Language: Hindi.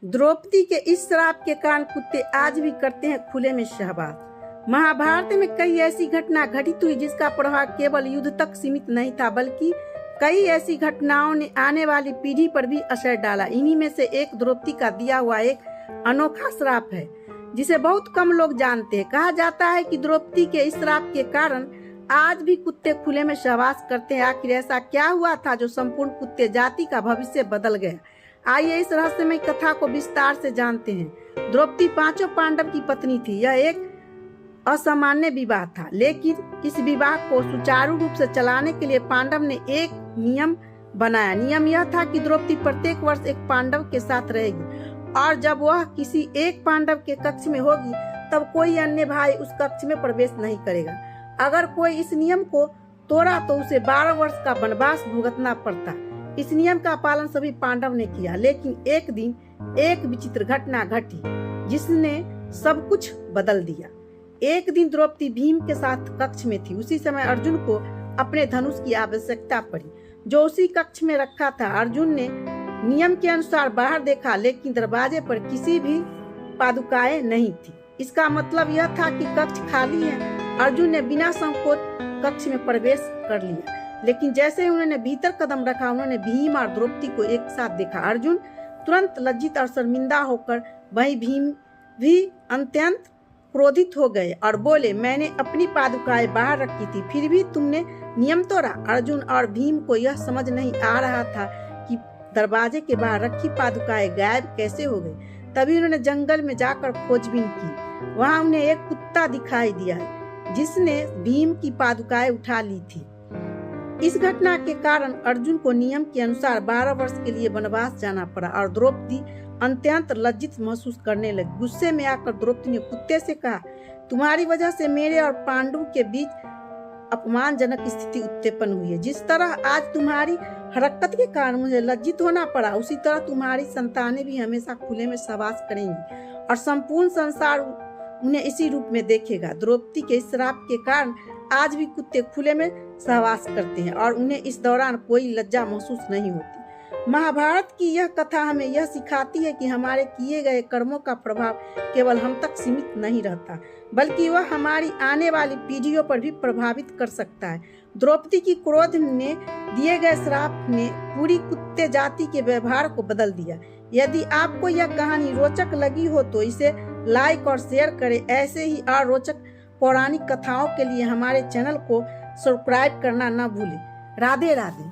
द्रौपदी के इस श्राप के कारण कुत्ते आज भी करते हैं खुले में सहवास। महाभारत में कई ऐसी घटना घटित हुई जिसका प्रभाव केवल युद्ध तक सीमित नहीं था, बल्कि कई ऐसी घटनाओं ने आने वाली पीढ़ी पर भी असर डाला। इन्हीं में से एक द्रौपदी का दिया हुआ एक अनोखा श्राप है जिसे बहुत कम लोग जानते हैं। कहा जाता है कि द्रौपदी के इस श्राप के कारण आज भी कुत्ते खुले में सहवास करते हैं। आखिर ऐसा क्या हुआ था जो संपूर्ण कुत्ते जाति का भविष्य बदल गया? आइए इस रहस्यमय कथा को विस्तार से जानते हैं। द्रौपदी पांचों पांडव की पत्नी थी। यह एक असामान्य विवाह था, लेकिन इस विवाह को सुचारू रूप से चलाने के लिए पांडव ने एक नियम बनाया। नियम यह था कि द्रौपदी प्रत्येक वर्ष एक पांडव के साथ रहेगी और जब वह किसी एक पांडव के कक्ष में होगी तब कोई अन्य भाई उस कक्ष में प्रवेश नहीं करेगा। अगर कोई इस नियम को तोड़ा तो उसे 12 वर्ष का वनवास भुगतना पड़ता। इस नियम का पालन सभी पांडव ने किया, लेकिन एक दिन एक विचित्र घटना घटी जिसने सब कुछ बदल दिया। एक दिन द्रौपदी भीम के साथ कक्ष में थी। उसी समय अर्जुन को अपने धनुष की आवश्यकता पड़ी जो उसी कक्ष में रखा था। अर्जुन ने नियम के अनुसार बाहर देखा, लेकिन दरवाजे पर किसी भी पादुकाएं नहीं थी। इसका मतलब यह था कि कक्ष खाली है। अर्जुन ने बिना संकोच कक्ष में प्रवेश कर लिया, लेकिन जैसे ही उन्होंने भीतर कदम रखा उन्होंने भीम और द्रौपदी को एक साथ देखा। अर्जुन तुरंत लज्जित और शर्मिंदा होकर, वहीं भीम भी अत्यंत क्रोधित हो गए और बोले, मैंने अपनी पादुकाएं बाहर रखी थी, फिर भी तुमने नियम तोड़ा। अर्जुन और भीम को यह समझ नहीं आ रहा था कि दरवाजे के बाहर रखी पादुकाएं गायब कैसे हो गई। तभी उन्होंने जंगल में जाकर खोजबीन की। वहां उन्हें एक कुत्ता दिखाई दिया जिसने भीम की पादुकाएं उठा ली थी। इस घटना के कारण अर्जुन को नियम के अनुसार 12 वर्ष के लिए वनवास जाना पड़ा और द्रौपदी अत्यंत लज्जित महसूस करने लगी। गुस्से में आकर द्रौपदी ने कुत्ते से कहा, तुम्हारी वजह से मेरे और पांडु के बीच अपमानजनक स्थिति उत्पन्न हुई है। जिस तरह आज तुम्हारी हरकत के कारण मुझे लज्जित होना पड़ा, उसी तरह तुम्हारी संतानें भी हमेशा खुले में सहवास करेंगी और संपूर्ण संसार उन्हें इसी रूप में देखेगा। द्रौपदी के इस श्राप के कारण आज भी कुत्ते खुले में सहवास करते हैं और उन्हें इस दौरान कोई लज्जा महसूस नहीं होती। महाभारत की यह कथा हमें यह सिखाती है कि हमारे किए गए कर्मों का प्रभाव केवल हम तक सीमित नहीं रहता, बल्कि वह हमारी आने वाली पीढ़ियों पर भी प्रभावित कर सकता है। द्रौपदी की क्रोध ने दिए गए श्राप ने पूरी कुत्ते जाति के व्यवहार को बदल दिया। यदि आपको यह कहानी रोचक लगी हो तो इसे लाइक और शेयर करें। ऐसे ही और रोचक पौराणिक कथाओं के लिए हमारे चैनल को सब्सक्राइब करना न भूलें। राधे राधे।